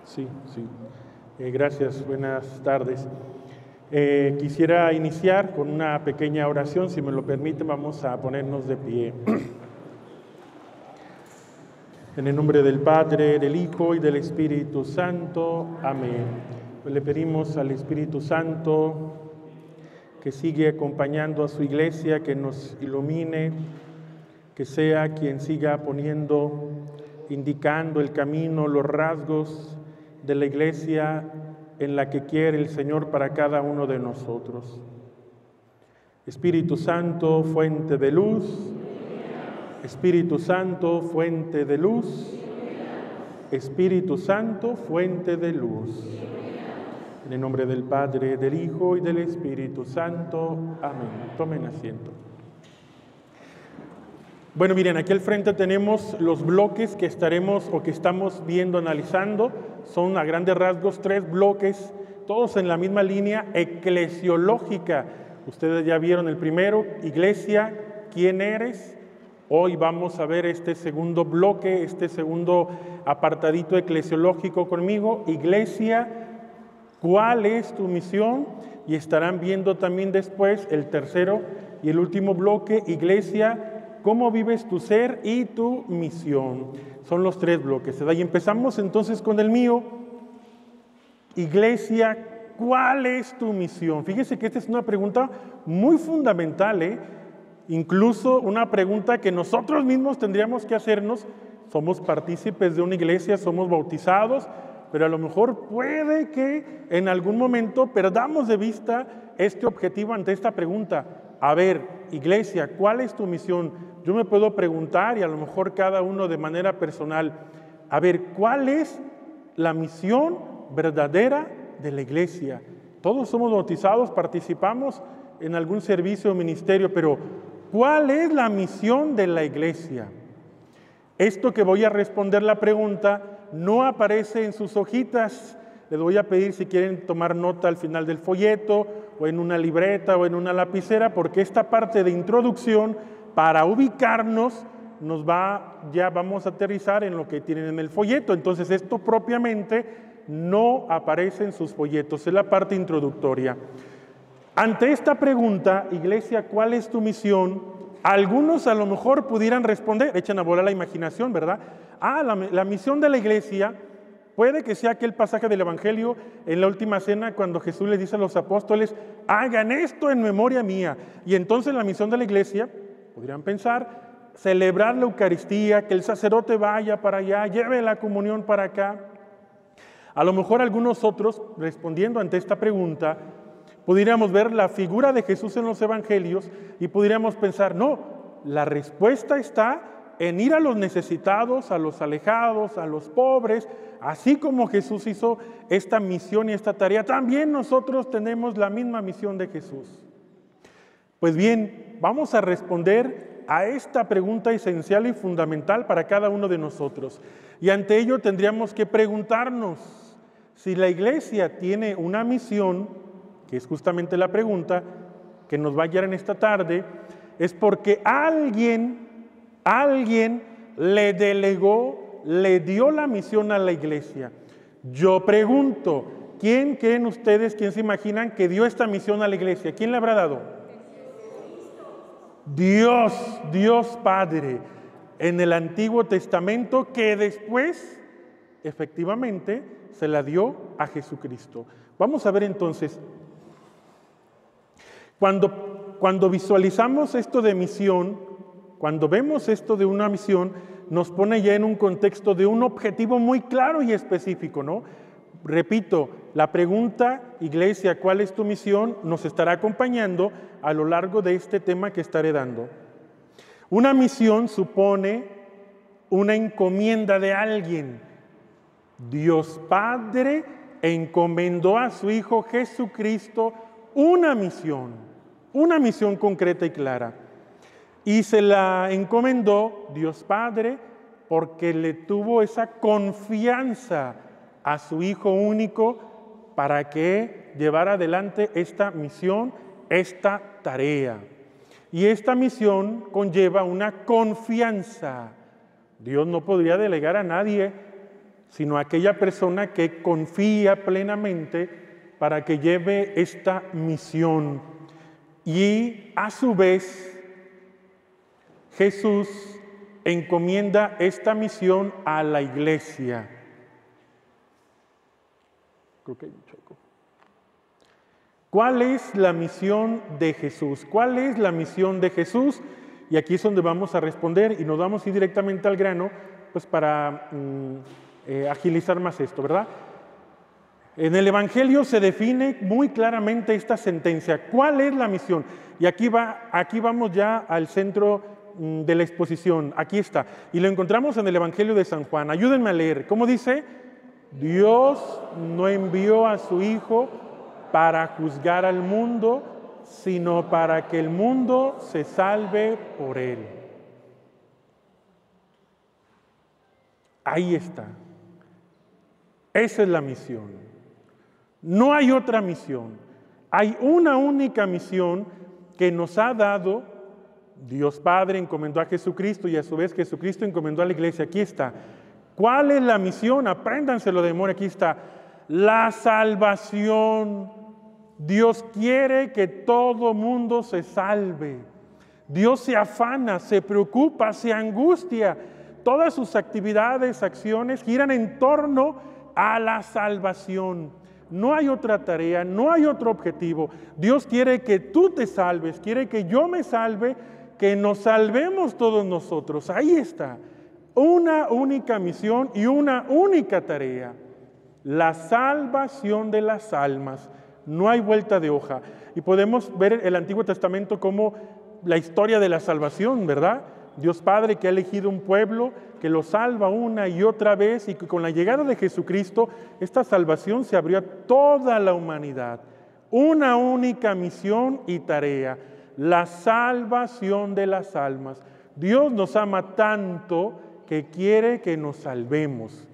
Sí, sí. Gracias, buenas tardes. Quisiera iniciar con una pequeña oración, si me lo permiten, vamos a ponernos de pie. En el nombre del Padre, del Hijo y del Espíritu Santo. Amén. Pues le pedimos al Espíritu Santo que sigue acompañando a su iglesia, que nos ilumine, que sea quien siga poniendo, indicando el camino, los rasgos de la iglesia en la que quiere el Señor para cada uno de nosotros. Espíritu Santo, fuente de luz. Espíritu Santo, fuente de luz. Espíritu Santo, fuente de luz. En el nombre del Padre, del Hijo y del Espíritu Santo. Amén. Tomen asiento. Bueno, miren, aquí al frente tenemos los bloques que estaremos o que estamos viendo, analizando. Son a grandes rasgos 3 bloques, todos en la misma línea eclesiológica. Ustedes ya vieron el primero, iglesia, ¿quién eres? Hoy vamos a ver este segundo bloque, este segundo apartadito eclesiológico conmigo. Iglesia, ¿cuál es tu misión? Y estarán viendo también después el tercero y el último bloque, iglesia, ¿cómo vives tu ser y tu misión? Son los 3 bloques. Y empezamos entonces con el mío. Iglesia, ¿cuál es tu misión? Fíjese que esta es una pregunta muy fundamental, incluso una pregunta que nosotros mismos tendríamos que hacernos. Somos partícipes de una iglesia, somos bautizados, pero a lo mejor puede que en algún momento perdamos de vista este objetivo ante esta pregunta. A ver, iglesia, ¿cuál es tu misión? Yo me puedo preguntar, y a lo mejor cada uno de manera personal, a ver, ¿cuál es la misión verdadera de la iglesia? Todos somos bautizados, participamos en algún servicio o ministerio, pero ¿cuál es la misión de la iglesia? Esto que voy a responder la pregunta no aparece en sus hojitas. Les voy a pedir si quieren tomar nota al final del folleto, o en una libreta, o en una lapicera, porque esta parte de introducción, para ubicarnos, ya vamos a aterrizar en lo que tienen en el folleto. Entonces, esto propiamente no aparece en sus folletos, es la parte introductoria. Ante esta pregunta, iglesia, ¿cuál es tu misión? Algunos a lo mejor pudieran responder, echan a volar la imaginación, ¿verdad? La misión de la iglesia puede que sea aquel pasaje del Evangelio en la última cena cuando Jesús les dice a los apóstoles, hagan esto en memoria mía. Y entonces la misión de la iglesia, podrían pensar, celebrar la Eucaristía, que el sacerdote vaya para allá, lleve la comunión para acá. A lo mejor algunos otros, respondiendo ante esta pregunta, pudiéramos ver la figura de Jesús en los Evangelios y pudiéramos pensar, no, la respuesta está en ir a los necesitados, a los alejados, a los pobres. Así como Jesús hizo esta misión y esta tarea, también nosotros tenemos la misma misión de Jesús. Pues bien, vamos a responder a esta pregunta esencial y fundamental para cada uno de nosotros. Y ante ello tendríamos que preguntarnos si la iglesia tiene una misión, que es justamente la pregunta que nos va a guiar en esta tarde, es porque alguien le delegó, le dio la misión a la iglesia. Yo pregunto, ¿quién creen ustedes, quién se imaginan que dio esta misión a la iglesia? ¿Quién le habrá dado? Dios Padre, en el Antiguo Testamento, que después, efectivamente, se la dio a Jesucristo. Vamos a ver entonces, cuando visualizamos esto de misión, cuando vemos esto de una misión, nos pone ya en un contexto de un objetivo muy claro y específico, ¿no? Repito, la pregunta, iglesia, ¿cuál es tu misión?, nos estará acompañando a lo largo de este tema que estaré dando. Una misión supone una encomienda de alguien. Dios Padre encomendó a su Hijo Jesucristo una misión concreta y clara. Y se la encomendó Dios Padre porque le tuvo esa confianza a su Hijo único para que llevara adelante esta misión, esta tarea. Y esta misión conlleva una confianza. Dios no podría delegar a nadie sino aquella persona que confía plenamente para que lleve esta misión. Y a su vez, Jesús encomienda esta misión a la iglesia. Creo que hay mucho eco. ¿Cuál es la misión de Jesús? ¿Cuál es la misión de Jesús? Y aquí es donde vamos a responder y nos vamos a ir directamente al grano, pues para agilizar más esto, ¿verdad? En el Evangelio se define muy claramente esta sentencia. ¿Cuál es la misión? Y aquí vamos ya al centro de la exposición. Aquí está. Y lo encontramos en el Evangelio de San Juan. Ayúdenme a leer. ¿Cómo dice? Dios no envió a su Hijo para juzgar al mundo, sino para que el mundo se salve por él. Ahí está. Esa es la misión. No hay otra misión. Hay una única misión que nos ha dado Dios Padre, encomendó a Jesucristo y a su vez Jesucristo encomendó a la iglesia. Aquí está. ¿Cuál es la misión? Apréndanselo de memoria. Aquí está. La salvación. Dios quiere que todo mundo se salve. Dios se afana, se preocupa, se angustia. Todas sus actividades, acciones giran en torno a la salvación. No hay otra tarea, no hay otro objetivo. Dios quiere que tú te salves, quiere que yo me salve, que nos salvemos todos nosotros. Ahí está. Una única misión y una única tarea. La salvación de las almas. No hay vuelta de hoja. Y podemos ver el Antiguo Testamento como la historia de la salvación, ¿verdad? Dios Padre que ha elegido un pueblo que lo salva una y otra vez y que con la llegada de Jesucristo esta salvación se abrió a toda la humanidad. Una única misión y tarea, la salvación de las almas. Dios nos ama tanto que quiere que nos salvemos.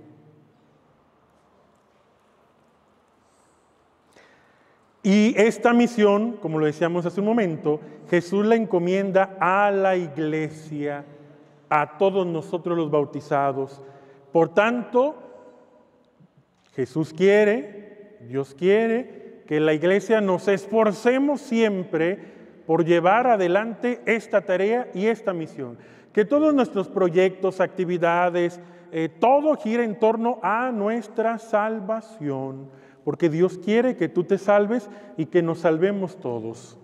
Y esta misión, como lo decíamos hace un momento, Jesús la encomienda a la iglesia, a todos nosotros los bautizados. Por tanto, Jesús quiere, Dios quiere, que la iglesia nos esforcemos siempre por llevar adelante esta tarea y esta misión. Que todos nuestros proyectos, actividades, todo gira en torno a nuestra salvación. Porque Dios quiere que tú te salves y que nos salvemos todos.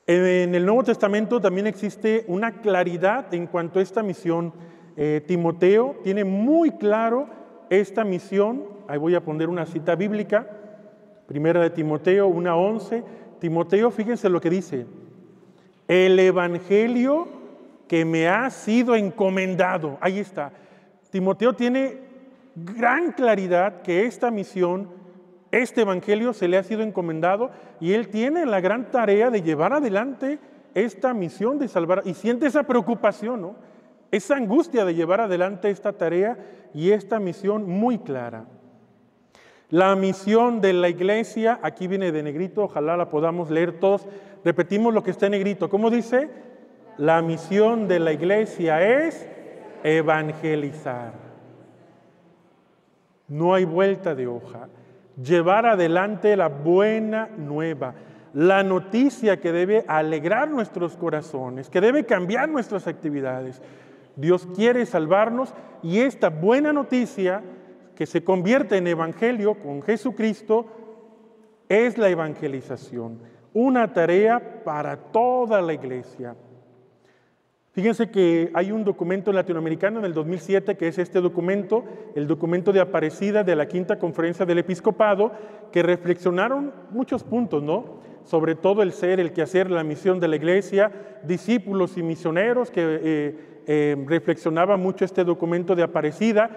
En el Nuevo Testamento también existe una claridad en cuanto a esta misión. Timoteo tiene muy claro esta misión. Ahí voy a poner una cita bíblica. Primera de Timoteo 1:11. Timoteo, fíjense lo que dice. El evangelio que me ha sido encomendado. Ahí está. Timoteo tiene gran claridad que esta misión, este evangelio se le ha sido encomendado y él tiene la gran tarea de llevar adelante esta misión de salvar y siente esa preocupación, ¿no? Esa angustia de llevar adelante esta tarea y esta misión muy clara. La misión de la iglesia, aquí viene de negrito, ojalá la podamos leer todos. Repetimos lo que está en negrito. ¿Cómo dice? La misión de la iglesia es evangelizar. No hay vuelta de hoja. Llevar adelante la buena nueva, la noticia que debe alegrar nuestros corazones, que debe cambiar nuestras actividades. Dios quiere salvarnos y esta buena noticia que se convierte en evangelio con Jesucristo es la evangelización, una tarea para toda la iglesia. Fíjense que hay un documento latinoamericano en el 2007 que es este documento, el documento de Aparecida de la Quinta Conferencia del Episcopado, que reflexionaron muchos puntos, ¿no? Sobre todo el ser, el quehacer, la misión de la iglesia, discípulos y misioneros, que reflexionaba mucho este documento de Aparecida.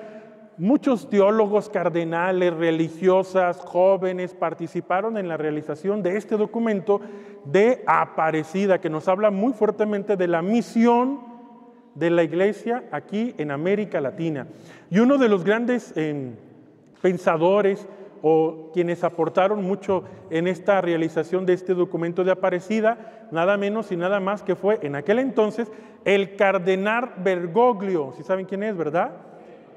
Muchos teólogos, cardenales, religiosas, jóvenes participaron en la realización de este documento de Aparecida, que nos habla muy fuertemente de la misión de la iglesia aquí en América Latina. Y uno de los grandes pensadores, o quienes aportaron mucho en esta realización de este documento de Aparecida, nada menos y nada más que fue en aquel entonces el cardenal Bergoglio, si saben quién es, ¿verdad?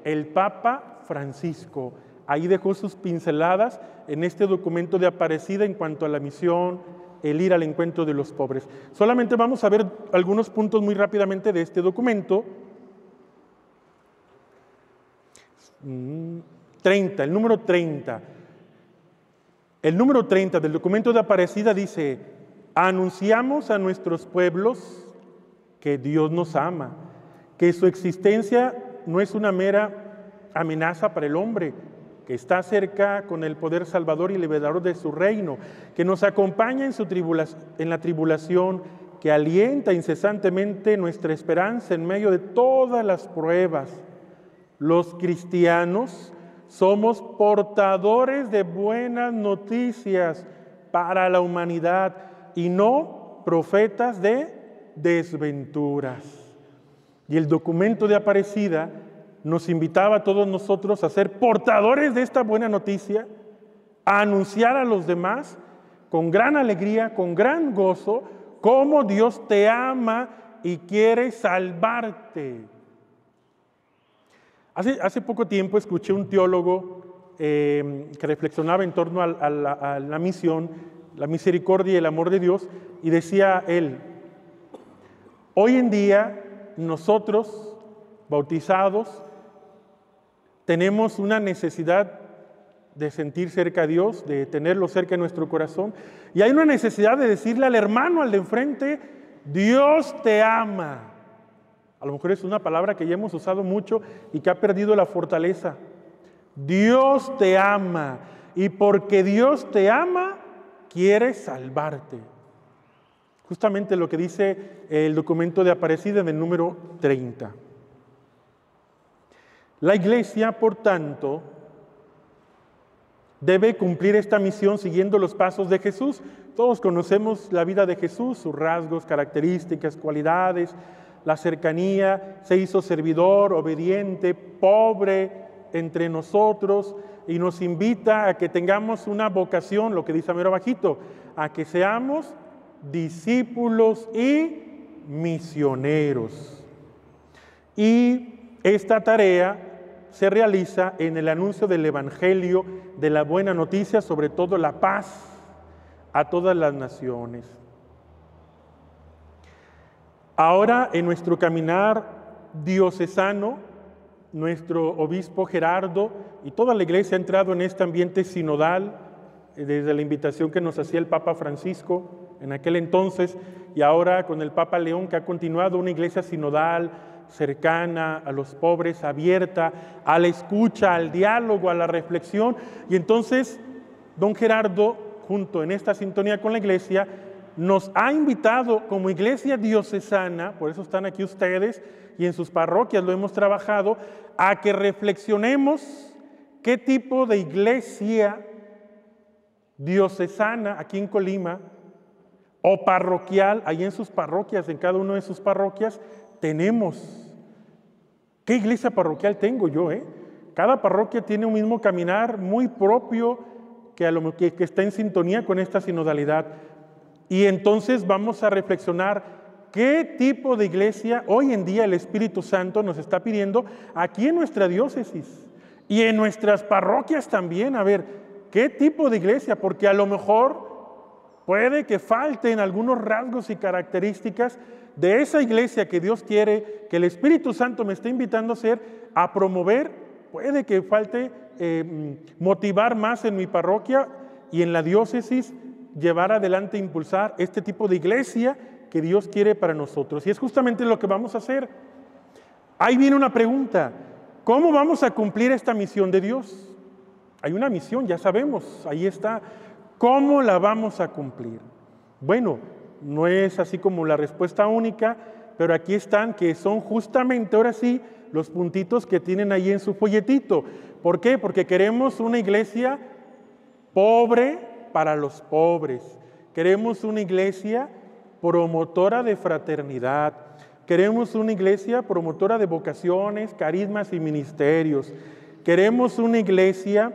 El Papa Francisco. Ahí dejó sus pinceladas en este documento de Aparecida en cuanto a la misión, el ir al encuentro de los pobres. Solamente vamos a ver algunos puntos muy rápidamente de este documento. 30, el número 30. El número 30 del documento de Aparecida dice: anunciamos a nuestros pueblos que Dios nos ama, que su existencia no es una mera amenaza para el hombre, que está cerca con el poder salvador y liberador de su reino, que nos acompaña en la tribulación, que alienta incesantemente nuestra esperanza en medio de todas las pruebas. Los cristianos somos portadores de buenas noticias para la humanidad y no profetas de desventuras. Y el documento de Aparecida nos invitaba a todos nosotros a ser portadores de esta buena noticia, a anunciar a los demás con gran alegría, con gran gozo, cómo Dios te ama y quiere salvarte. Hace poco tiempo escuché un teólogo que reflexionaba en torno a la misión, la misericordia y el amor de Dios, y decía él: hoy en día nosotros, bautizados, tenemos una necesidad de sentir cerca a Dios, de tenerlo cerca de nuestro corazón, y hay una necesidad de decirle al hermano, al de enfrente: Dios te ama. A lo mejor es una palabra que ya hemos usado mucho y que ha perdido la fortaleza. Dios te ama, y porque Dios te ama, quiere salvarte. Justamente lo que dice el documento de Aparecida en el número 30. La Iglesia, por tanto, debe cumplir esta misión siguiendo los pasos de Jesús. Todos conocemos la vida de Jesús, sus rasgos, características, cualidades, la cercanía, se hizo servidor, obediente, pobre entre nosotros, y nos invita a que tengamos una vocación, lo que dice mero bajito, a que seamos discípulos y misioneros. Y esta tarea se realiza en el anuncio del Evangelio, de la buena noticia, sobre todo la paz a todas las naciones. Ahora, en nuestro caminar diocesano, nuestro obispo Gerardo y toda la Iglesia ha entrado en este ambiente sinodal, desde la invitación que nos hacía el Papa Francisco en aquel entonces, y ahora con el Papa León, que ha continuado una Iglesia sinodal, cercana a los pobres, abierta a la escucha, al diálogo, a la reflexión. Y entonces, don Gerardo, junto en esta sintonía con la Iglesia, nos ha invitado como Iglesia diocesana, por eso están aquí ustedes, y en sus parroquias lo hemos trabajado, a que reflexionemos qué tipo de iglesia diocesana aquí en Colima, o parroquial, ahí en sus parroquias, en cada una de sus parroquias, tenemos. ¿Qué iglesia parroquial tengo yo? Cada parroquia tiene un mismo caminar muy propio que está en sintonía con esta sinodalidad. Y entonces vamos a reflexionar qué tipo de iglesia hoy en día el Espíritu Santo nos está pidiendo aquí en nuestra diócesis y en nuestras parroquias también. A ver, ¿qué tipo de iglesia? Porque a lo mejor puede que falten algunos rasgos y características de esa iglesia que Dios quiere, que el Espíritu Santo me está invitando a hacer, a promover. Puede que falte motivar más en mi parroquia y en la diócesis, llevar adelante, impulsar este tipo de iglesia que Dios quiere para nosotros. Y es justamente lo que vamos a hacer. Ahí viene una pregunta: ¿cómo vamos a cumplir esta misión de Dios? Hay una misión, ya sabemos, ahí está. ¿Cómo la vamos a cumplir? Bueno, no es así como la respuesta única, pero aquí están, que son justamente, ahora sí, los puntitos que tienen ahí en su folletito. ¿Por qué? Porque queremos una iglesia pobre para los pobres. Queremos una iglesia promotora de fraternidad. Queremos una iglesia promotora de vocaciones, carismas y ministerios. Queremos una iglesia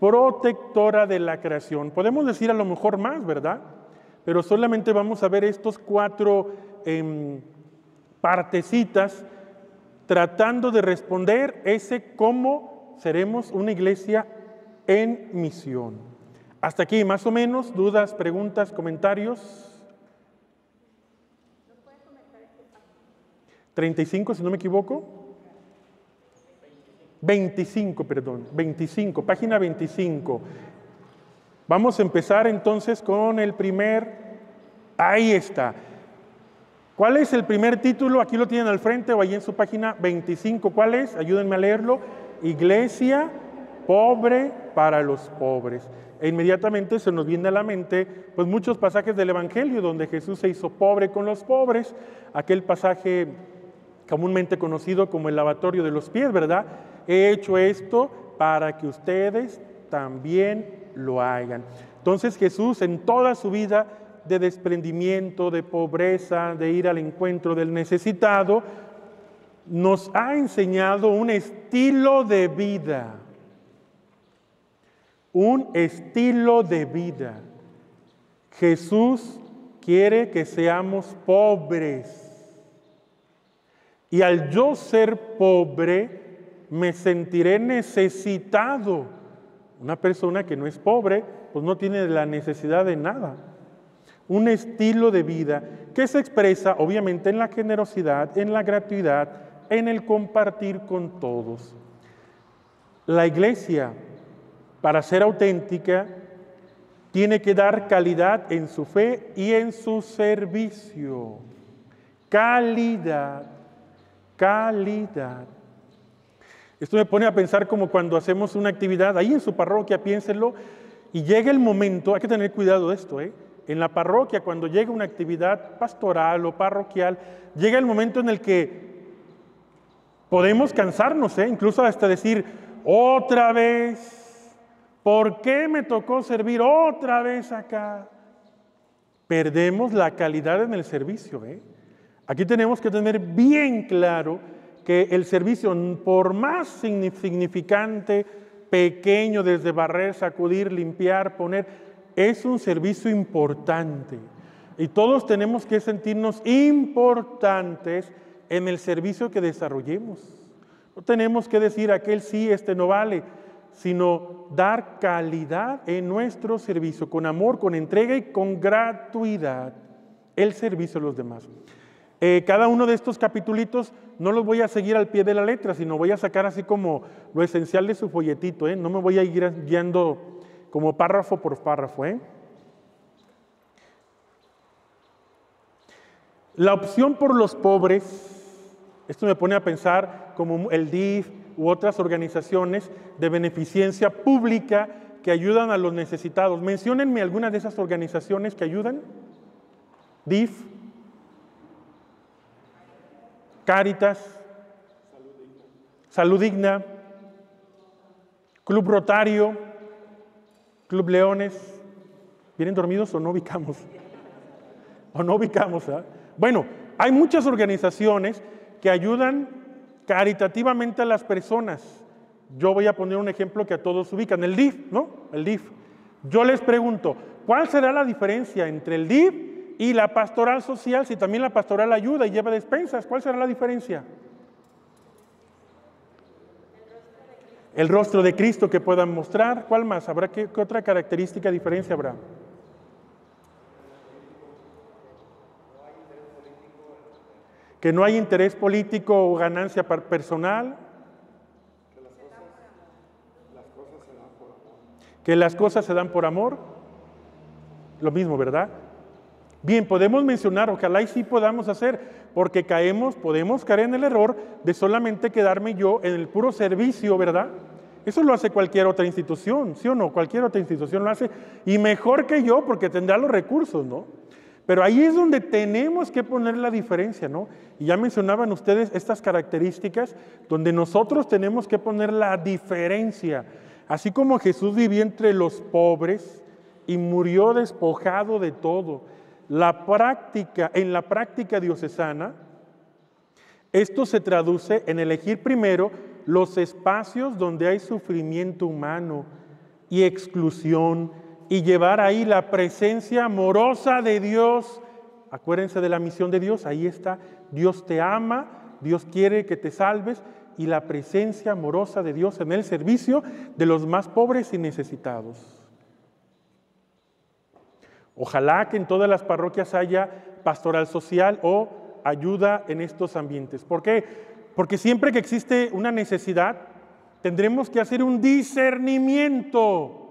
protectora de la creación. Podemos decir a lo mejor más, ¿verdad? Pero solamente vamos a ver estos 4 partecitas tratando de responder ese cómo seremos una iglesia en misión. Hasta aquí, más o menos, dudas, preguntas, comentarios. 35, si no me equivoco. 25, perdón, 25, página 25. Vamos a empezar entonces con el ahí está. ¿Cuál es el primer título? Aquí lo tienen al frente o ahí en su página 25. ¿Cuál es? Ayúdenme a leerlo. Iglesia pobre para los pobres. E inmediatamente se nos viene a la mente pues muchos pasajes del Evangelio donde Jesús se hizo pobre con los pobres. Aquel pasaje comúnmente conocido como el lavatorio de los pies, ¿verdad? He hecho esto para que ustedes también lo hagan. Entonces Jesús en toda su vida de desprendimiento, de pobreza, de ir al encuentro del necesitado, nos ha enseñado un estilo de vida. Un estilo de vida. Jesús quiere que seamos pobres. Y al yo ser pobre, me sentiré necesitado. Una persona que no es pobre, pues no tiene la necesidad de nada. Un estilo de vida que se expresa obviamente en la generosidad, en la gratuidad, en el compartir con todos. La iglesia, para ser auténtica, tiene que dar calidad en su fe y en su servicio. Calidad. Calidad. Esto me pone a pensar como cuando hacemos una actividad ahí en su parroquia, piénsenlo, y llega el momento, hay que tener cuidado de esto, en la parroquia, cuando llega una actividad pastoral o parroquial, llega el momento en el que podemos cansarnos, incluso hasta decir, otra vez, ¿por qué me tocó servir otra vez acá? Perdemos la calidad en el servicio, Aquí tenemos que tener bien claro que el servicio, por más significante, pequeño, desde barrer, sacudir, limpiar, poner, es un servicio importante. Y todos tenemos que sentirnos importantes en el servicio que desarrollemos. No tenemos que decir aquel sí, este no vale, sino dar calidad en nuestro servicio, con amor, con entrega y con gratuidad, el servicio a los demás. Cada uno de estos capitulitos no los voy a seguir al pie de la letra, sino voy a sacar así como lo esencial de su folletito, No me voy a ir guiando como párrafo por párrafo, La opción por los pobres, esto me pone a pensar como el DIF u otras organizaciones de beneficencia pública que ayudan a los necesitados. Menciónenme algunas de esas organizaciones que ayudan. DIF, Cáritas, Salud Digna, Club Rotario, Club Leones. ¿Vienen dormidos o no ubicamos? ¿O no ubicamos? Bueno, hay muchas organizaciones que ayudan caritativamente a las personas. Yo voy a poner un ejemplo que a todos ubican, el DIF, ¿no? El DIF. Yo les pregunto, ¿cuál será la diferencia entre el DIF y la pastoral social, si también la pastoral ayuda y lleva despensas? ¿Cuál será la diferencia? El rostro de Cristo que puedan mostrar. ¿Cuál más? ¿Habrá qué otra característica, diferencia habrá? Que no hay interés político o ganancia personal. Que las cosas se dan por amor. Lo mismo, ¿verdad? Bien, podemos mencionar, ojalá y sí podamos hacer, porque podemos caer en el error de solamente quedarme yo en el puro servicio, ¿verdad? Eso lo hace cualquier otra institución, ¿sí o no? Cualquier otra institución lo hace, y mejor que yo, porque tendrá los recursos, ¿no? Pero ahí es donde tenemos que poner la diferencia, ¿no? Y ya mencionaban ustedes estas características, donde nosotros tenemos que poner la diferencia. Así como Jesús vivió entre los pobres y murió despojado de todo, en la práctica diocesana, esto se traduce en elegir primero los espacios donde hay sufrimiento humano y exclusión y llevar ahí la presencia amorosa de Dios. Acuérdense de la misión de Dios, ahí está. Dios te ama, Dios quiere que te salves y la presencia amorosa de Dios en el servicio de los más pobres y necesitados. Ojalá que en todas las parroquias haya pastoral social o ayuda en estos ambientes. ¿Por qué? Porque siempre que existe una necesidad, tendremos que hacer un discernimiento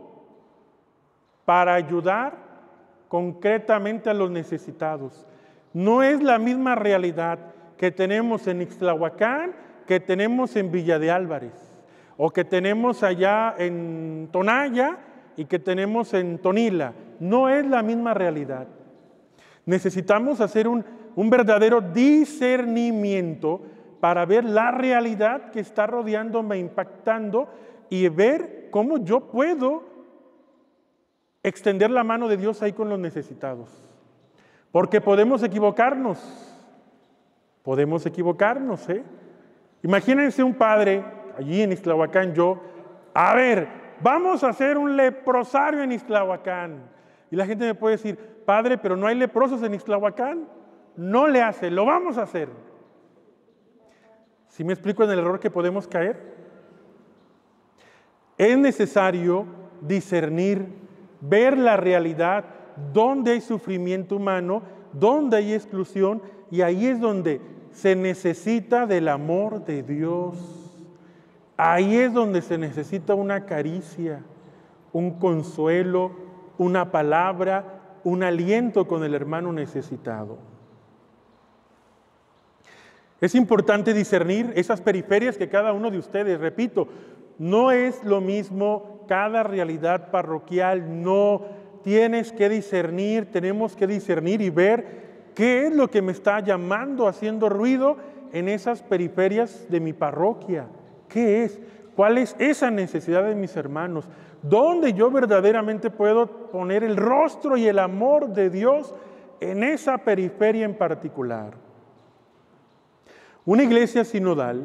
para ayudar concretamente a los necesitados. No es la misma realidad que tenemos en Ixtlahuacán, que tenemos en Villa de Álvarez, o que tenemos allá en Tonaya y que tenemos en Tonila. No es la misma realidad. Necesitamos hacer un verdadero discernimiento para ver la realidad que está rodeándome, impactando, y ver cómo yo puedo extender la mano de Dios ahí con los necesitados. Porque podemos equivocarnos. Imagínense un padre, allí en Ixtlahuacán, a ver, vamos a hacer un leprosario en Ixtlahuacán. Y la gente me puede decir, padre, pero no hay leprosos en Ixtlahuacán. No le hace, lo vamos a hacer. ¿Sí me explico en el error que podemos caer? Es necesario discernir, ver la realidad, donde hay sufrimiento humano, donde hay exclusión, y ahí es donde se necesita del amor de Dios. Ahí es donde se necesita una caricia, un consuelo, una palabra, un aliento con el hermano necesitado. Es importante discernir esas periferias que cada uno de ustedes, repito, no es lo mismo cada realidad parroquial, no tienes que discernir, tenemos que discernir y ver qué es lo que me está llamando, haciendo ruido en esas periferias de mi parroquia. ¿Qué es? ¿Cuál es esa necesidad de mis hermanos? ¿Dónde yo verdaderamente puedo poner el rostro y el amor de Dios en esa periferia en particular? Una iglesia sinodal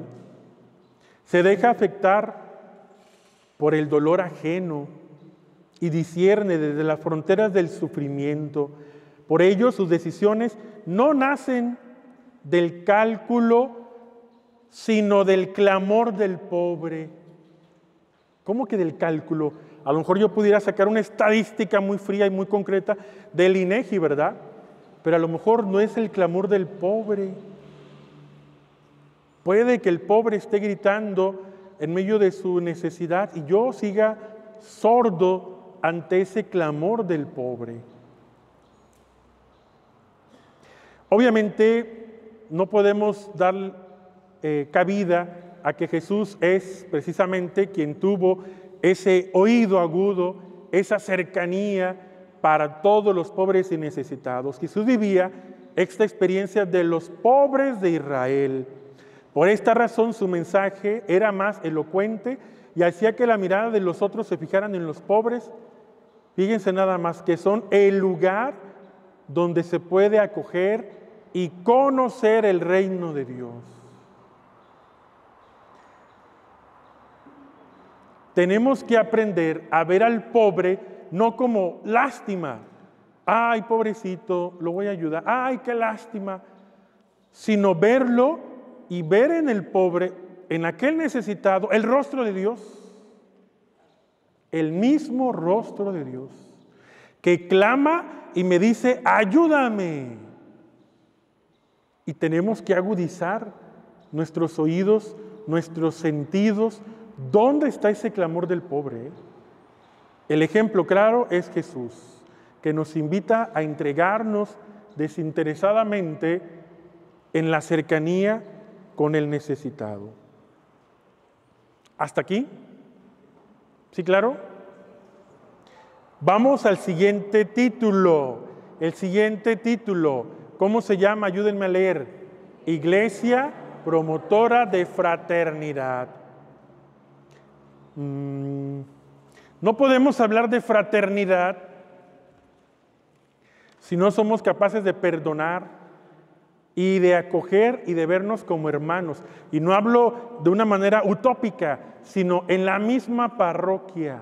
se deja afectar por el dolor ajeno y discierne desde las fronteras del sufrimiento. Por ello, sus decisiones no nacen del cálculo, sino del clamor del pobre. ¿Cómo que del cálculo? A lo mejor yo pudiera sacar una estadística muy fría y muy concreta del INEGI, ¿verdad? Pero a lo mejor no es el clamor del pobre. Puede que el pobre esté gritando en medio de su necesidad y yo siga sordo ante ese clamor del pobre. Obviamente no podemos dar cabida a que Jesús es precisamente quien tuvo ese oído agudo, esa cercanía para todos los pobres y necesitados. Jesús vivía esta experiencia de los pobres de Israel. Por esta razón su mensaje era más elocuente y hacía que la mirada de los otros se fijaran en los pobres. Fíjense nada más que son el lugar donde se puede acoger y conocer el reino de Dios. Tenemos que aprender a ver al pobre no como lástima. Ay, pobrecito, lo voy a ayudar. Ay, qué lástima. Sino verlo y ver en el pobre, en aquel necesitado, el rostro de Dios. El mismo rostro de Dios, que clama y me dice, ayúdame. Y tenemos que agudizar nuestros oídos, nuestros sentidos. ¿Dónde está ese clamor del pobre? El ejemplo claro es Jesús, que nos invita a entregarnos desinteresadamente en la cercanía con el necesitado. ¿Hasta aquí? ¿Sí, claro? Vamos al siguiente título. El siguiente título, ¿cómo se llama? Ayúdenme a leer. Iglesia promotora de fraternidad. No podemos hablar de fraternidad si no somos capaces de perdonar y de acoger y de vernos como hermanos. Y no hablo de una manera utópica, sino en la misma parroquia.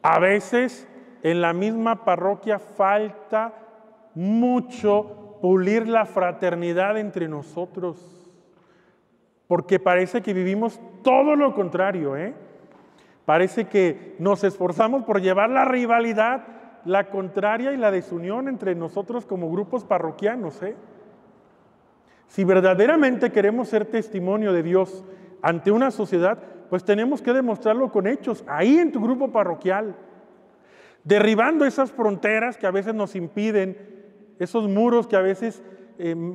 A veces en la misma parroquia falta mucho pulir la fraternidad entre nosotros, porque parece que vivimos todo lo contrario, Parece que nos esforzamos por llevar la rivalidad, la contraria y la desunión entre nosotros como grupos parroquianos, Si verdaderamente queremos ser testimonio de Dios ante una sociedad, pues tenemos que demostrarlo con hechos, ahí en tu grupo parroquial, derribando esas fronteras que a veces nos impiden, esos muros que a veces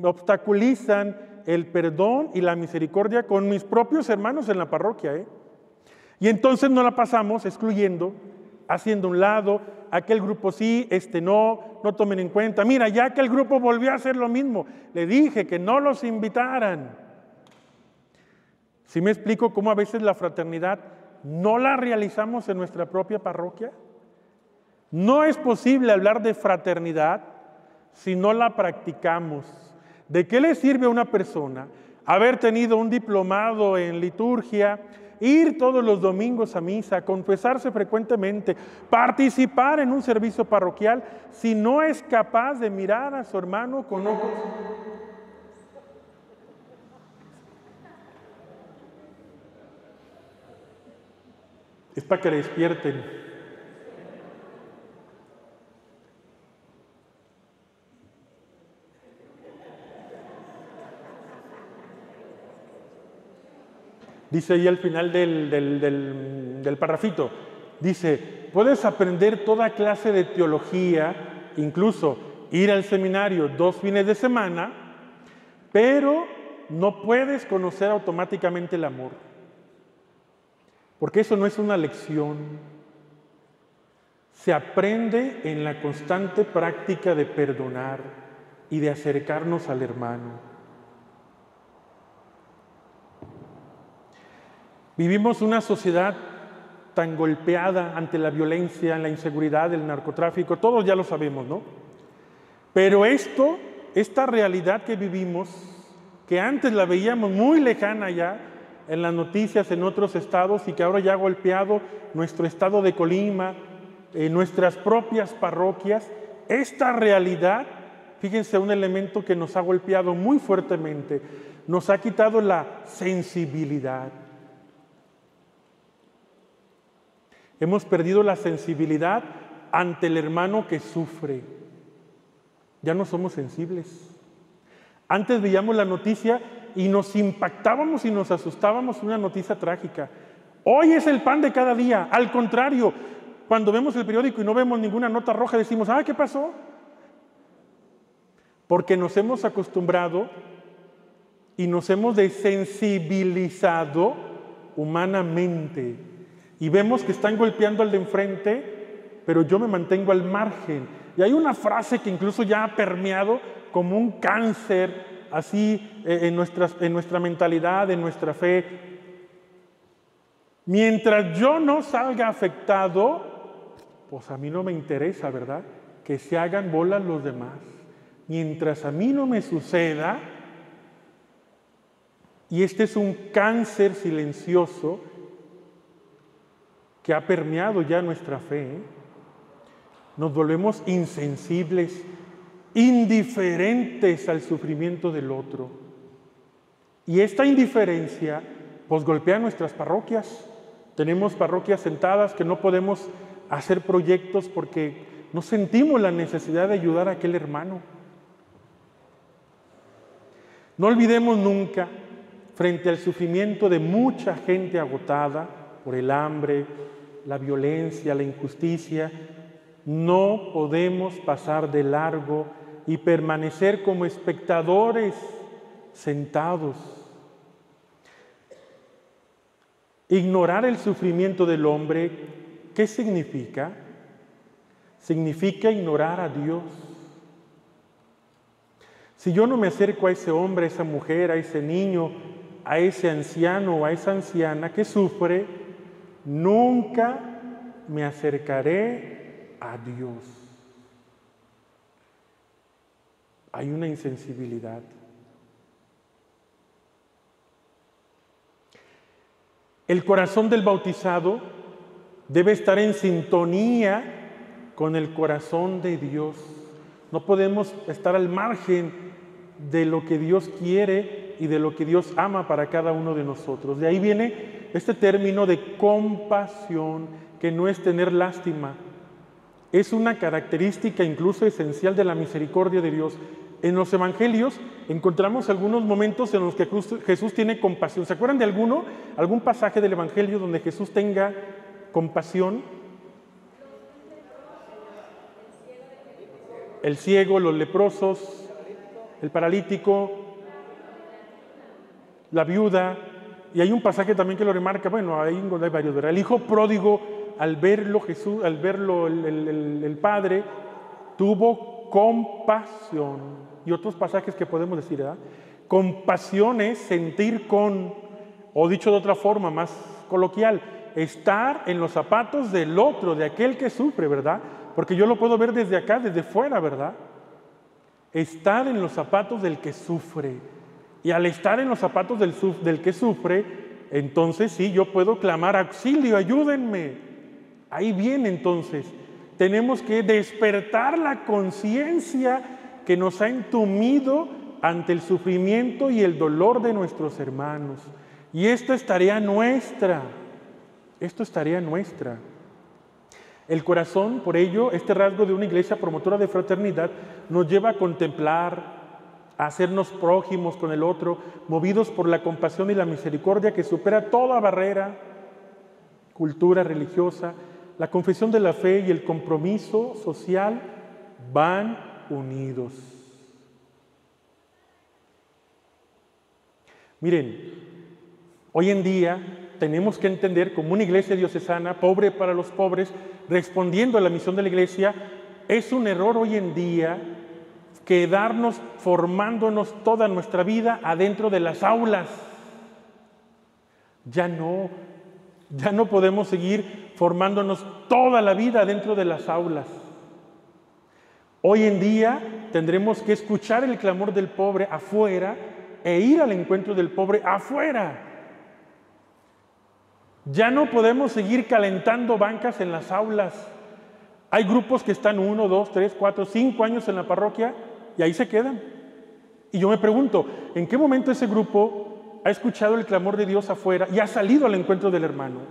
obstaculizan el perdón y la misericordia con mis propios hermanos en la parroquia, Y entonces no la pasamos excluyendo, haciendo a un lado, aquel grupo sí, no tomen en cuenta. Mira, ya que el grupo volvió a hacer lo mismo, le dije que no los invitaran. ¿Sí me explico cómo a veces la fraternidad no la realizamos en nuestra propia parroquia? No es posible hablar de fraternidad si no la practicamos. ¿De qué le sirve a una persona haber tenido un diplomado en liturgia, ir todos los domingos a misa, confesarse frecuentemente, participar en un servicio parroquial, si no es capaz de mirar a su hermano con ojos? Es para que despierten. Dice ahí al final del parrafito, dice, puedes aprender toda clase de teología, incluso ir al seminario 2 fines de semana, pero no puedes conocer automáticamente el amor. Porque eso no es una lección. Se aprende en la constante práctica de perdonar y de acercarnos al hermano. Vivimos una sociedad tan golpeada ante la violencia, la inseguridad, el narcotráfico, todos ya lo sabemos, ¿no? Pero esta realidad que vivimos, que antes la veíamos muy lejana ya en las noticias en otros estados y que ahora ya ha golpeado nuestro estado de Colima, nuestras propias parroquias, esta realidad, fíjense, un elemento que nos ha golpeado muy fuertemente, nos ha quitado la sensibilidad. Hemos perdido la sensibilidad ante el hermano que sufre. Ya no somos sensibles. Antes veíamos la noticia y nos impactábamos y nos asustábamos, una noticia trágica. Hoy es el pan de cada día. Al contrario, cuando vemos el periódico y no vemos ninguna nota roja, decimos, ¿qué pasó? Porque nos hemos acostumbrado y nos hemos desensibilizado humanamente. Y vemos que están golpeando al de enfrente, pero yo me mantengo al margen. Y hay una frase que incluso ya ha permeado como un cáncer, así en nuestra mentalidad, en nuestra fe. Mientras yo no salga afectado, pues a mí no me interesa, ¿verdad? Que se hagan bolas los demás. Mientras a mí no me suceda, y este es un cáncer silencioso, que ha permeado ya nuestra fe, nos volvemos insensibles, indiferentes al sufrimiento del otro. Y esta indiferencia, pues golpea nuestras parroquias. Tenemos parroquias sentadas que no podemos hacer proyectos porque no sentimos la necesidad de ayudar a aquel hermano. No olvidemos nunca, frente al sufrimiento de mucha gente agotada por el hambre, la violencia, la injusticia, no podemos pasar de largo y permanecer como espectadores sentados. Ignorar el sufrimiento del hombre, ¿qué significa? Significa ignorar a Dios. Si yo no me acerco a ese hombre, a esa mujer, a ese niño, a ese anciano o a esa anciana que sufre, nunca me acercaré a Dios. Hay una insensibilidad. El corazón del bautizado debe estar en sintonía con el corazón de Dios. No podemos estar al margen de lo que Dios quiere y de lo que Dios ama para cada uno de nosotros. De ahí viene este término de compasión, que no es tener lástima. Es una característica incluso esencial de la misericordia de Dios. En los evangelios encontramos algunos momentos en los que Jesús tiene compasión. ¿Se acuerdan de algún pasaje del evangelio donde Jesús tenga compasión? El ciego, los leprosos, el paralítico, la viuda. Y hay un pasaje también que lo remarca, bueno, hay varios, ¿verdad? El hijo pródigo, al verlo el padre, tuvo compasión. Y otros pasajes que podemos decir, ¿verdad? Compasión es sentir con, o dicho de otra forma más coloquial, estar en los zapatos del otro, de aquel que sufre, ¿verdad? Porque yo lo puedo ver desde acá, desde fuera, ¿verdad? Estar en los zapatos del que sufre. Y al estar en los zapatos del que sufre, entonces sí, yo puedo clamar auxilio, ayúdenme. Ahí viene entonces. Tenemos que despertar la conciencia que nos ha entumido ante el sufrimiento y el dolor de nuestros hermanos. Y esto es tarea nuestra. Esto es tarea nuestra. El corazón, por ello, este rasgo de una iglesia promotora de fraternidad nos lleva a contemplar, a hacernos prójimos con el otro, movidos por la compasión y la misericordia que supera toda barrera, cultura religiosa. La confesión de la fe y el compromiso social van unidos. Miren, hoy en día tenemos que entender como una iglesia diocesana, pobre para los pobres, respondiendo a la misión de la iglesia, es un error hoy en día quedarnos formándonos toda nuestra vida adentro de las aulas. Ya no podemos seguir formándonos toda la vida dentro de las aulas. Hoy en día tendremos que escuchar el clamor del pobre afuera e ir al encuentro del pobre afuera. Ya no podemos seguir calentando bancas en las aulas. Hay grupos que están 1, 2, 3, 4, 5 años en la parroquia y ahí se quedan. Y yo me pregunto, ¿en qué momento ese grupo ha escuchado el clamor de Dios afuera y ha salido al encuentro del hermano?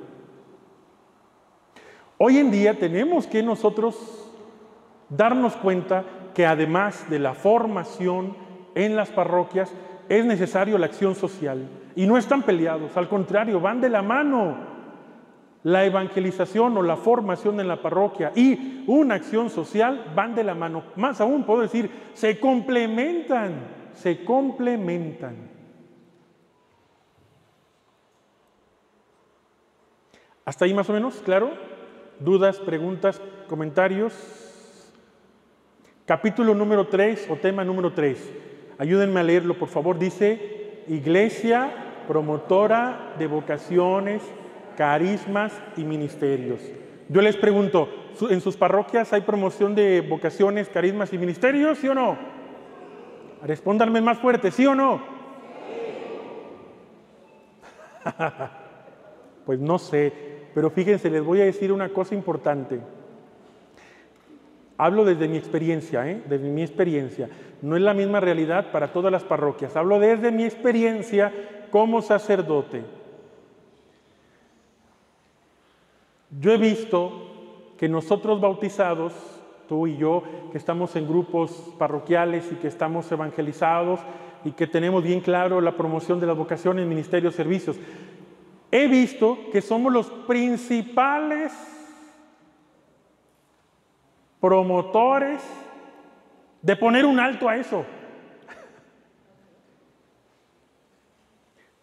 Hoy en día tenemos que nosotros darnos cuenta que además de la formación en las parroquias, es necesario la acción social. Y no están peleados, al contrario, van de la mano. La evangelización o la formación en la parroquia y una acción social van de la mano. Más aún puedo decir, se complementan. ¿Hasta ahí más o menos? ¿Claro? ¿Dudas, preguntas, comentarios? Capítulo número 3 o tema número 3. Ayúdenme a leerlo, por favor. Dice, Iglesia promotora de vocaciones, carismas y ministerios. Yo les pregunto, ¿en sus parroquias hay promoción de vocaciones, carismas y ministerios, sí o no? Respóndanme más fuerte, ¿sí o no? Sí. Pues no sé, pero fíjense, les voy a decir una cosa importante. Hablo desde mi experiencia, desde mi experiencia. No es la misma realidad para todas las parroquias. Hablo desde mi experiencia como sacerdote. Yo he visto que nosotros bautizados, tú y yo, que estamos en grupos parroquiales y que estamos evangelizados y que tenemos bien claro la promoción de las vocaciones, ministerios, servicios, he visto que somos los principales promotores de poner un alto a eso.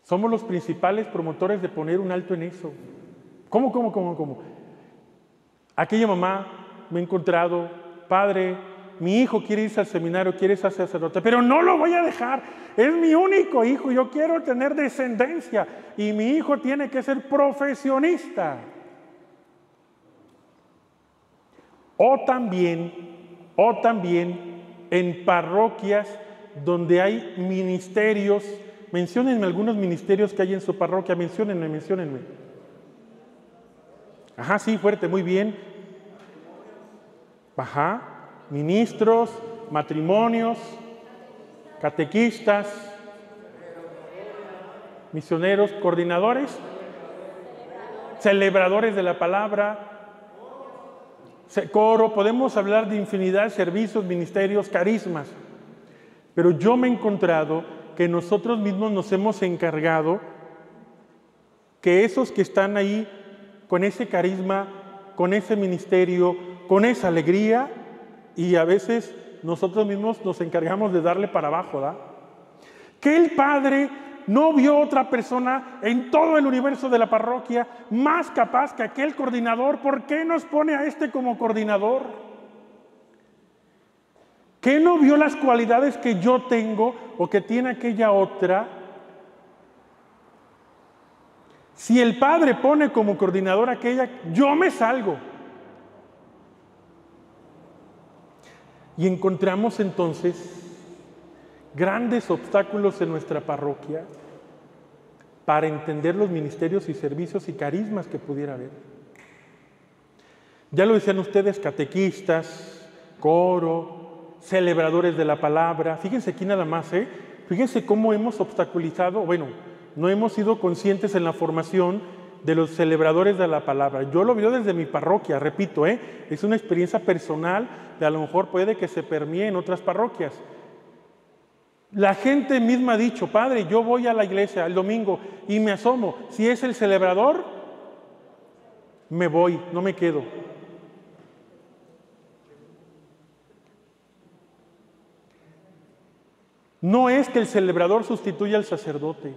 Somos los principales promotores de poner un alto en eso. ¿Cómo? Aquella mamá me ha encontrado, padre, mi hijo quiere irse al seminario, quiere ser sacerdote, pero no lo voy a dejar, es mi único hijo, yo quiero tener descendencia y mi hijo tiene que ser profesionista. O también en parroquias donde hay ministerios, menciónenme algunos ministerios que hay en su parroquia, menciónenme. Ajá, sí, fuerte, muy bien. Ajá, ministros, matrimonios, catequistas, misioneros, coordinadores, celebradores de la palabra, coro. Podemos hablar de infinidad de servicios, ministerios, carismas. Pero yo me he encontrado que nosotros mismos nos hemos encargado que esos que están ahí con ese carisma, con ese ministerio, con esa alegría, y a veces nosotros mismos nos encargamos de darle para abajo, ¿da? Que el Padre no vio otra persona en todo el universo de la parroquia más capaz que aquel coordinador. ¿Por qué nos pone a este como coordinador? ¿Qué no vio las cualidades que yo tengo o que tiene aquella otra? Si el Padre pone como coordinador aquella, yo me salgo. Y encontramos entonces grandes obstáculos en nuestra parroquia para entender los ministerios y servicios y carismas que pudiera haber. Ya lo decían ustedes, catequistas, coro, celebradores de la palabra. Fíjense aquí nada más, fíjense cómo hemos obstaculizado, bueno, no hemos sido conscientes en la formación de los celebradores de la palabra. Yo lo veo desde mi parroquia, repito, es una experiencia personal, de a lo mejor puede que se permee en otras parroquias. La gente misma ha dicho, padre, yo voy a la iglesia el domingo y me asomo. Si es el celebrador, me voy, no me quedo. No es que el celebrador sustituya al sacerdote.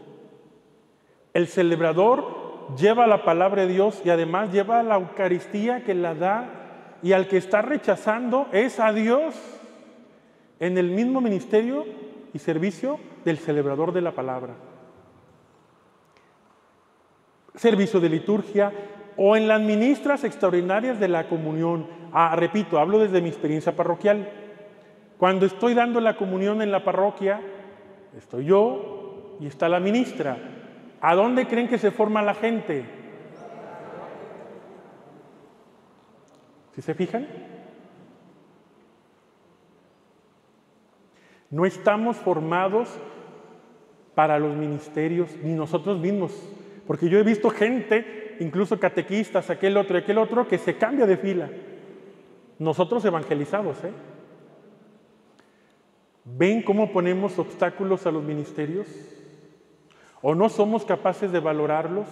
El celebrador lleva la palabra de Dios y además lleva la Eucaristía que la da, y al que está rechazando es a Dios en el mismo ministerio y servicio del celebrador de la palabra. Servicio de liturgia o en las ministras extraordinarias de la comunión. Repito, hablo desde mi experiencia parroquial. Cuando estoy dando la comunión en la parroquia, estoy yo y está la ministra. ¿A dónde creen que se forma la gente? ¿Sí se fijan? No estamos formados para los ministerios, ni nosotros mismos. Porque yo he visto gente, incluso catequistas, aquel otro, que se cambia de fila. Nosotros evangelizados, ¿Ven cómo ponemos obstáculos a los ministerios? ¿O no somos capaces de valorarlos?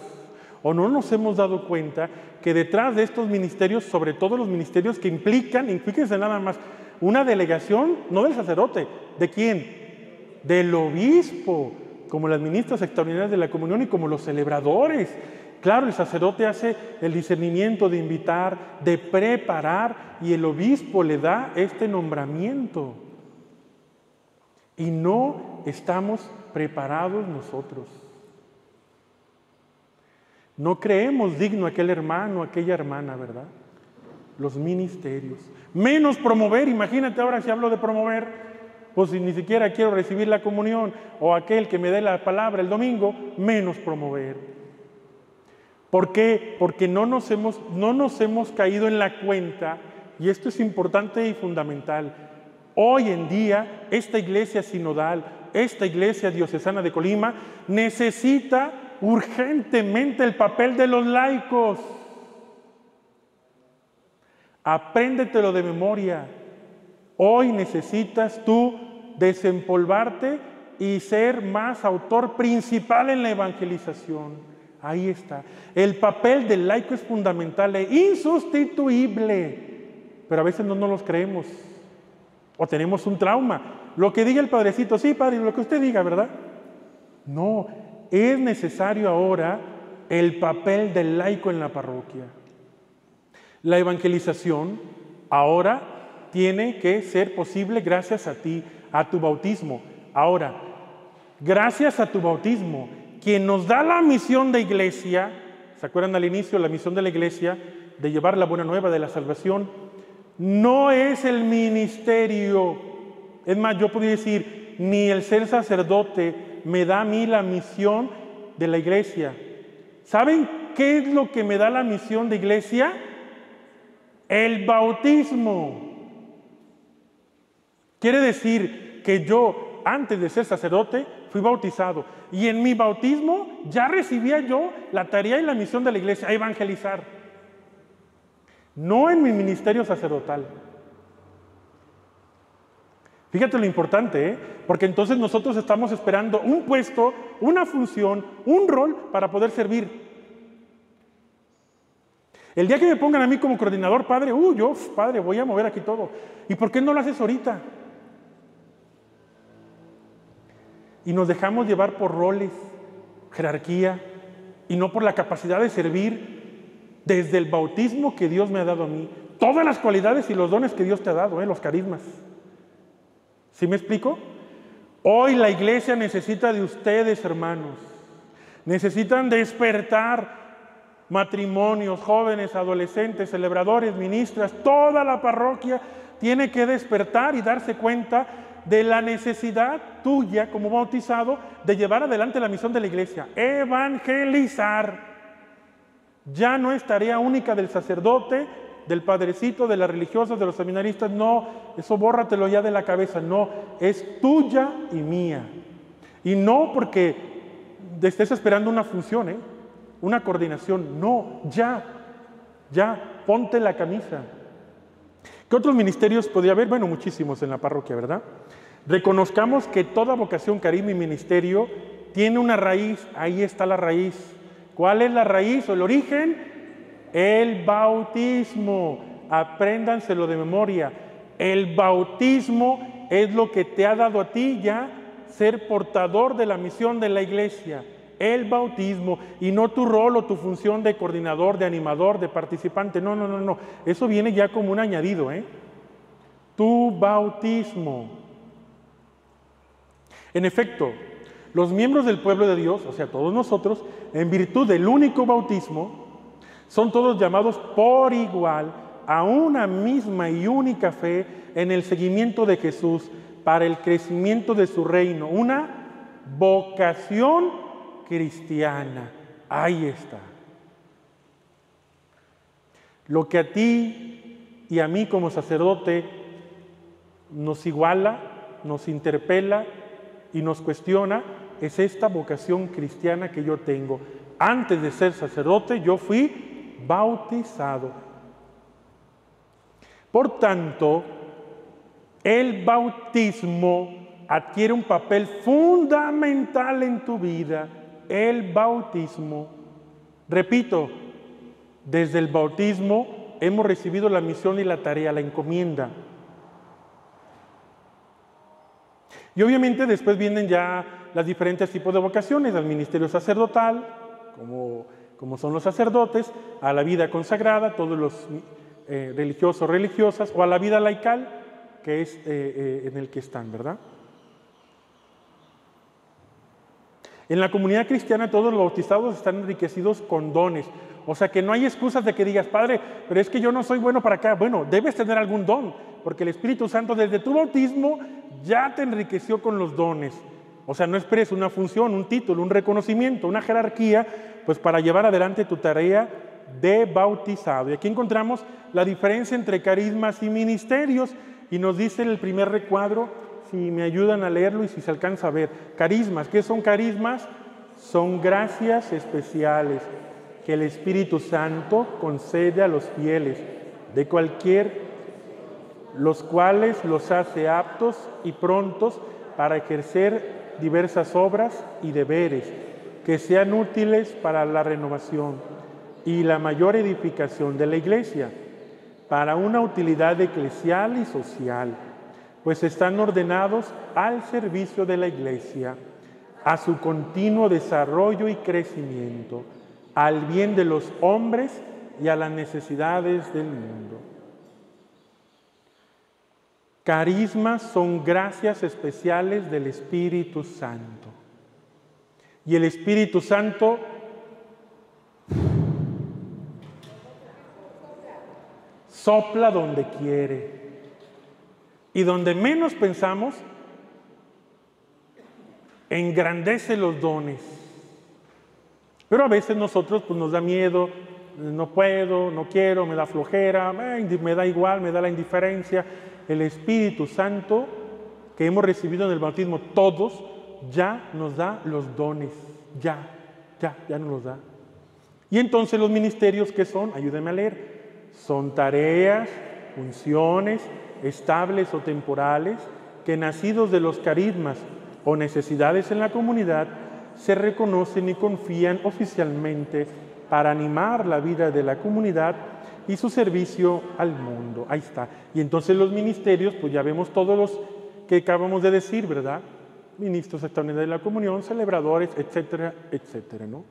¿O no nos hemos dado cuenta que detrás de estos ministerios, sobre todo los ministerios que implican, fíjense nada más, una delegación, no del sacerdote, ¿de quién? Del obispo, como las ministras extraordinarias de la comunión y como los celebradores. Claro, el sacerdote hace el discernimiento de invitar, de preparar, y el obispo le da este nombramiento. Y no estamos preparados nosotros. No creemos digno aquel hermano, aquella hermana, ¿verdad? Los ministerios. Menos promover, imagínate ahora si hablo de promover, pues si ni siquiera quiero recibir la comunión, o aquel que me dé la palabra el domingo, menos promover. ¿Por qué? Porque no nos hemos caído en la cuenta, y esto es importante y fundamental. Hoy en día, esta iglesia sinodal, esta iglesia diocesana de Colima, necesita urgentemente el papel de los laicos. Apréndetelo de memoria. Hoy necesitas tú desempolvarte y ser más autor principal en la evangelización. Ahí está. El papel del laico es fundamental e insustituible, pero a veces no nos los creemos. O tenemos un trauma. Lo que diga el padrecito, sí, padre, lo que usted diga, ¿verdad? No, es necesario ahora el papel del laico en la parroquia. La evangelización ahora tiene que ser posible gracias a ti, a tu bautismo. Ahora, gracias a tu bautismo, quien nos da la misión de iglesia, ¿se acuerdan al inicio la misión de la iglesia? De llevar la buena nueva de la salvación. No es el ministerio. Es más, yo podría decir, ni el ser sacerdote me da a mí la misión de la iglesia. ¿Saben qué es lo que me da la misión de iglesia? El bautismo. Quiere decir que yo, antes de ser sacerdote, fui bautizado. Y en mi bautismo ya recibía yo la tarea y la misión de la iglesia, a evangelizar. No en mi ministerio sacerdotal. Fíjate lo importante, ¿eh? Porque entonces nosotros estamos esperando un puesto, una función, un rol para poder servir. El día que me pongan a mí como coordinador, padre, padre, voy a mover aquí todo. ¿Y por qué no lo haces ahorita? Y nos dejamos llevar por roles, jerarquía, y no por la capacidad de servir desde el bautismo que Dios me ha dado a mí. Todas las cualidades y los dones que Dios te ha dado, los carismas. ¿Sí me explico? Hoy la iglesia necesita de ustedes, hermanos. Necesitan despertar matrimonios, jóvenes, adolescentes, celebradores, ministras. Toda la parroquia tiene que despertar y darse cuenta de la necesidad tuya como bautizado de llevar adelante la misión de la iglesia. Evangelizar. Ya no es tarea única del sacerdote, del padrecito, de las religiosas, de los seminaristas. No, eso bórratelo ya de la cabeza. No, es tuya y mía. Y no porque estés esperando una función, una coordinación. No, ya, ponte la camisa. ¿Qué otros ministerios podría haber? Bueno, muchísimos en la parroquia, ¿verdad? Reconozcamos que toda vocación, carisma y ministerio tiene una raíz. Ahí está la raíz. ¿Cuál es la raíz o el origen? El bautismo. Apréndanselo de memoria. El bautismo es lo que te ha dado a ti ya ser portador de la misión de la iglesia. El bautismo, y no tu rol o tu función de coordinador, de animador, de participante. No. Eso viene ya como un añadido, Tu bautismo. En efecto, los miembros del pueblo de Dios, o sea, todos nosotros, en virtud del único bautismo, son todos llamados por igual a una misma y única fe en el seguimiento de Jesús para el crecimiento de su reino. Una vocación cristiana. Ahí está. Lo que a ti y a mí como sacerdote nos iguala, nos interpela y nos cuestiona es esta vocación cristiana que yo tengo. Antes de ser sacerdote, yo fui bautizado. Por tanto, el bautismo adquiere un papel fundamental en tu vida. El bautismo. Repito, desde el bautismo hemos recibido la misión y la tarea, la encomienda. Y obviamente después vienen ya los diferentes tipos de vocaciones, al ministerio sacerdotal, como son los sacerdotes, a la vida consagrada, todos los religiosos, religiosas, o a la vida laical, que es en el que están, ¿verdad? En la comunidad cristiana todos los bautizados están enriquecidos con dones. O sea que no hay excusas de que digas, padre, pero es que yo no soy bueno para acá. Bueno, debes tener algún don, porque el Espíritu Santo desde tu bautismo ya te enriqueció con los dones. O sea, no esperes una función, un título, un reconocimiento, una jerarquía, pues para llevar adelante tu tarea de bautizado. Y aquí encontramos la diferencia entre carismas y ministerios, y nos dice el primer recuadro, si me ayudan a leerlo y si se alcanza a ver. Carismas, ¿qué son carismas? Son gracias especiales que el Espíritu Santo concede a los fieles, de los cuales los hace aptos y prontos para ejercer diversas obras y deberes que sean útiles para la renovación y la mayor edificación de la Iglesia, para una utilidad eclesial y social, pues están ordenados al servicio de la Iglesia, a su continuo desarrollo y crecimiento, al bien de los hombres y a las necesidades del mundo. Carismas son gracias especiales del Espíritu Santo. Y el Espíritu Santo sopla donde quiere. Y donde menos pensamos, engrandece los dones. Pero a veces nosotros pues, nos da miedo, no puedo, no quiero, me da flojera, me da igual, me da la indiferencia. El Espíritu Santo que hemos recibido en el bautismo, todos, ya nos da los dones, ya nos los da. Y entonces los ministerios, ¿qué son? Ayúdenme a leer. Son tareas, funciones, estables o temporales, que nacidos de los carismas o necesidades en la comunidad, se reconocen y confían oficialmente para animar la vida de la comunidad y su servicio al mundo. Ahí está. Y entonces los ministerios, pues ya vemos todos los que acabamos de decir, ¿verdad? Ministros estadounidenses de la comunión, celebradores, etcétera, etcétera, ¿no?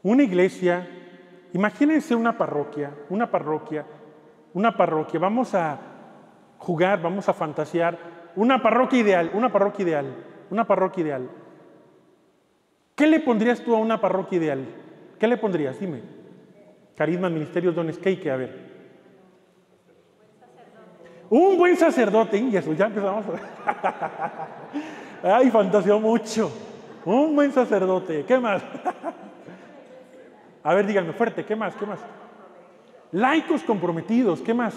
Una iglesia, imagínense una parroquia, vamos a jugar, vamos a fantasear, una parroquia ideal. ¿Qué le pondrías tú a una parroquia ideal? ¿Qué le pondrías? Dime. Carismas, ministerios, dones, ¿qué? A ver. Un buen sacerdote, y eso, ya empezamos. Ay, fantaseó mucho. Un buen sacerdote, ¿qué más? A ver, díganme fuerte, ¿qué más? Laicos comprometidos, ¿qué más?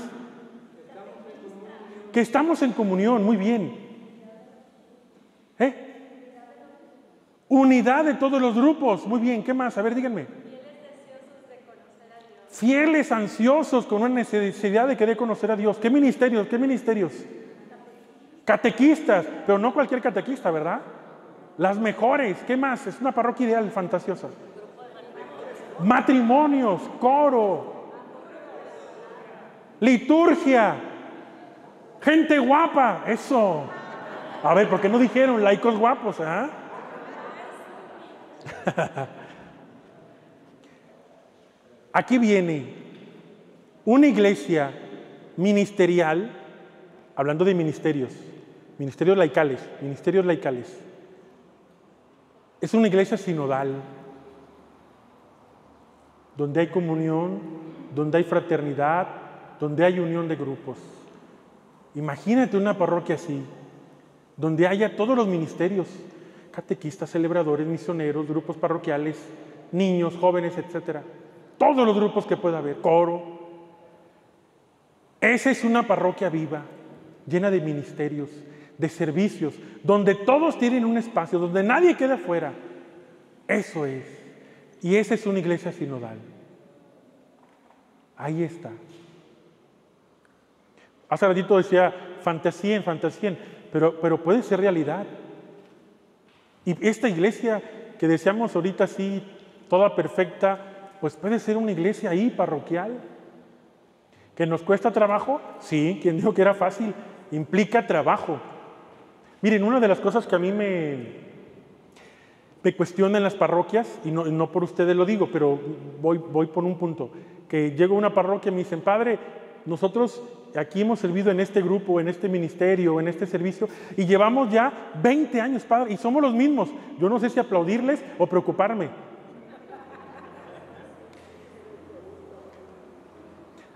Que estamos en comunión, muy bien. Unidad de todos los grupos, muy bien, ¿qué más? A ver, díganme. Fieles, ansiosos, con una necesidad de querer conocer a Dios. ¿Qué ministerios? Catequistas, pero no cualquier catequista, ¿verdad? Las mejores, ¿qué más? Es una parroquia ideal, fantasiosa. Matrimonios, coro, liturgia, gente guapa, eso. A ver, ¿por qué no dijeron laicos guapos? Aquí viene una iglesia ministerial, hablando de ministerios laicales. Es una iglesia sinodal, donde hay comunión, donde hay fraternidad, donde hay unión de grupos. Imagínate una parroquia así, donde haya todos los ministerios, catequistas, celebradores, misioneros, grupos parroquiales, niños, jóvenes, etcétera. Todos los grupos que pueda haber, coro. Esa es una parroquia viva, llena de ministerios, de servicios, donde todos tienen un espacio, donde nadie queda fuera. Eso es. Y esa es una iglesia sinodal. Ahí está. Hace ratito decía fantasíen, pero puede ser realidad. Y esta iglesia que deseamos ahorita así, toda perfecta, pues puede ser una iglesia ahí, parroquial. ¿Que nos cuesta trabajo? Sí, quien dijo que era fácil, implica trabajo. Miren, una de las cosas que a mí me cuestionan las parroquias, y no por ustedes lo digo, pero voy por un punto, que llego a una parroquia y me dicen, padre, nosotros aquí hemos servido en este grupo, en este ministerio, en este servicio, y llevamos ya 20 años, padre, y somos los mismos. Yo no sé si aplaudirles o preocuparme.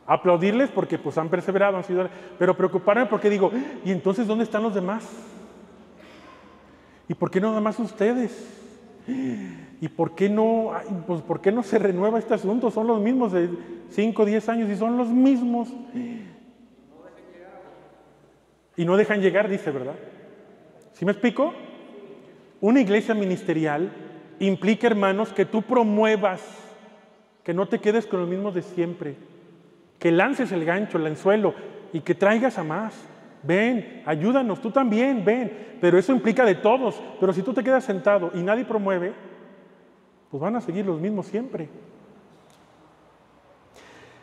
Aplaudirles porque pues han perseverado, han sido, pero preocuparme porque digo, ¿y entonces dónde están los demás? ¿Y por qué no nada más ustedes? ¿Y por qué no, pues, por qué no se renueva este asunto? Son los mismos de 5 o 10 años y son los mismos. Y no dejan llegar, dice, ¿verdad? ¿Sí me explico? Una iglesia ministerial implica, hermanos, que tú promuevas, que no te quedes con los mismos de siempre, que lances el gancho, el anzuelo y que traigas a más. Ven, ayúdanos, tú también, ven. Pero eso implica de todos. Pero si tú te quedas sentado y nadie promueve, pues van a seguir los mismos siempre.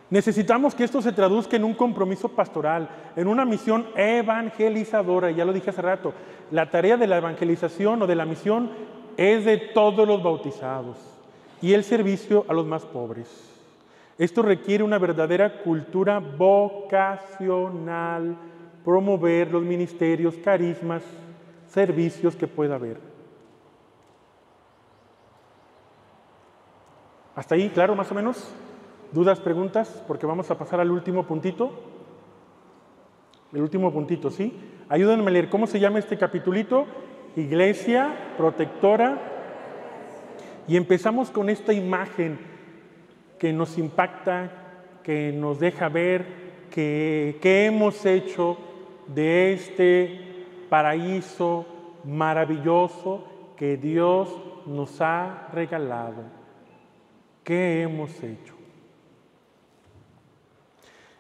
Necesitamos que esto se traduzca en un compromiso pastoral, en una misión evangelizadora. Ya lo dije hace rato, la tarea de la evangelización o de la misión es de todos los bautizados y el servicio a los más pobres. Esto requiere una verdadera cultura vocacional, promover los ministerios, carismas, servicios que pueda haber. ¿Hasta ahí, claro, más o menos? ¿Dudas, preguntas? Porque vamos a pasar al último puntito. el último puntito, ¿sí? Ayúdenme a leer, ¿cómo se llama este capitulito? Iglesia protectora. Y empezamos con esta imagen que nos impacta, que nos deja ver qué hemos hecho de este paraíso maravilloso que Dios nos ha regalado. ¿Qué hemos hecho?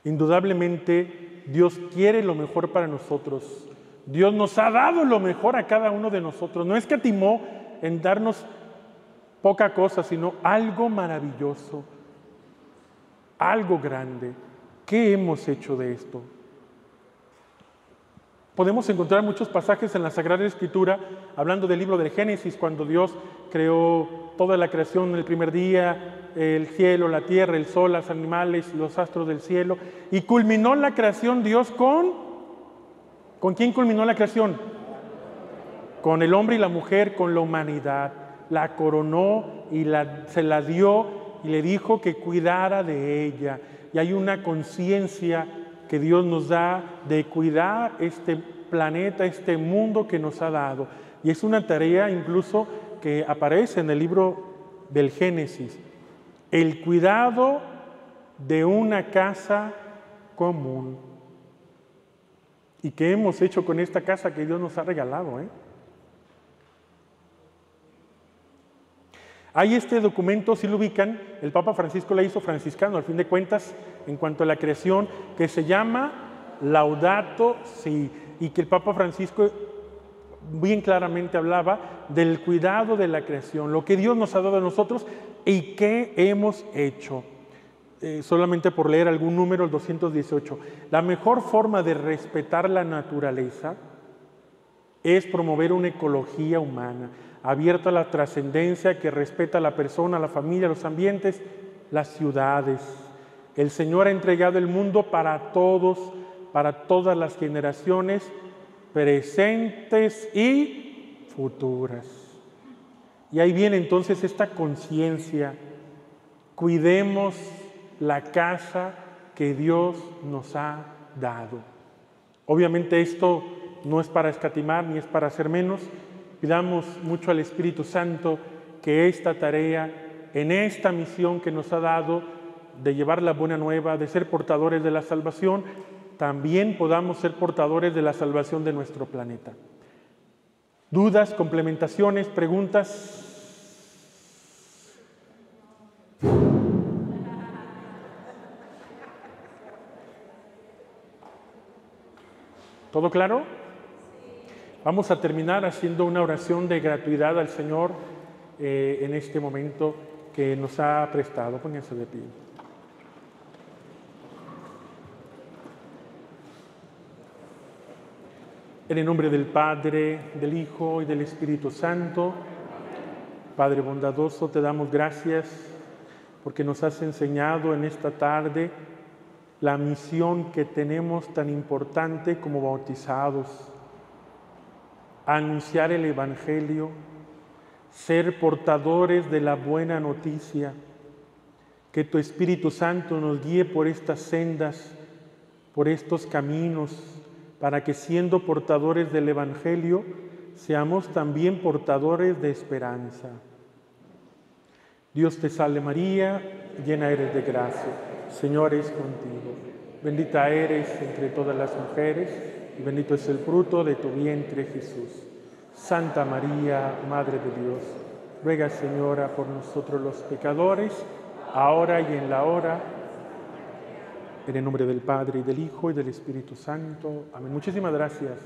Indudablemente, Dios quiere lo mejor para nosotros. Dios nos ha dado lo mejor a cada uno de nosotros. No escatimó en darnos poca cosa, sino algo maravilloso, algo grande. ¿Qué hemos hecho de esto? Podemos encontrar muchos pasajes en la Sagrada Escritura hablando del libro del Génesis, cuando Dios creó toda la creación en el primer día, el cielo, la tierra, el sol, los animales, los astros del cielo, y culminó la creación Dios ¿con quién culminó la creación? Con el hombre y la mujer, con la humanidad. La coronó y se la dio y le dijo que cuidara de ella. Y hay una conciencia que Dios nos da de cuidar este planeta, este mundo que nos ha dado. Y es una tarea incluso que aparece en el libro del Génesis. El cuidado de una casa común. ¿Y qué hemos hecho con esta casa que Dios nos ha regalado? Hay este documento, si lo ubican, el Papa Francisco la hizo franciscano, al fin de cuentas, en cuanto a la creación, que se llama Laudato Si, y que el Papa Francisco bien claramente hablaba del cuidado de la creación, lo que Dios nos ha dado a nosotros y qué hemos hecho. Solamente por leer algún número, el 218. La mejor forma de respetar la naturaleza es promover una ecología humana, abierta a la trascendencia, que respeta a la persona, a la familia, los ambientes, las ciudades. El Señor ha entregado el mundo para todos, para todas las generaciones, presentes y futuras. Y ahí viene entonces esta conciencia. Cuidemos la casa que Dios nos ha dado. Obviamente esto no es para escatimar ni es para hacer menos. Pidamos mucho al Espíritu Santo que esta tarea, en esta misión que nos ha dado de llevar la buena nueva, de ser portadores de la salvación, también podamos ser portadores de la salvación de nuestro planeta. ¿Dudas, complementaciones, preguntas? ¿Todo claro? Vamos a terminar haciendo una oración de gratuidad al Señor en este momento que nos ha prestado. Pónganse de pie. En el nombre del Padre, del Hijo y del Espíritu Santo, Padre bondadoso, te damos gracias porque nos has enseñado en esta tarde la misión que tenemos tan importante como bautizados, anunciar el Evangelio, ser portadores de la buena noticia, que tu Espíritu Santo nos guíe por estas sendas, por estos caminos, para que siendo portadores del Evangelio, seamos también portadores de esperanza. Dios te salve María, llena eres de gracia, Señor es contigo. Bendita eres entre todas las mujeres, y bendito es el fruto de tu vientre, Jesús. Santa María, Madre de Dios, ruega, Señora, por nosotros los pecadores, ahora y en la hora. En el nombre del Padre, y del Hijo, y del Espíritu Santo. Amén. Muchísimas gracias.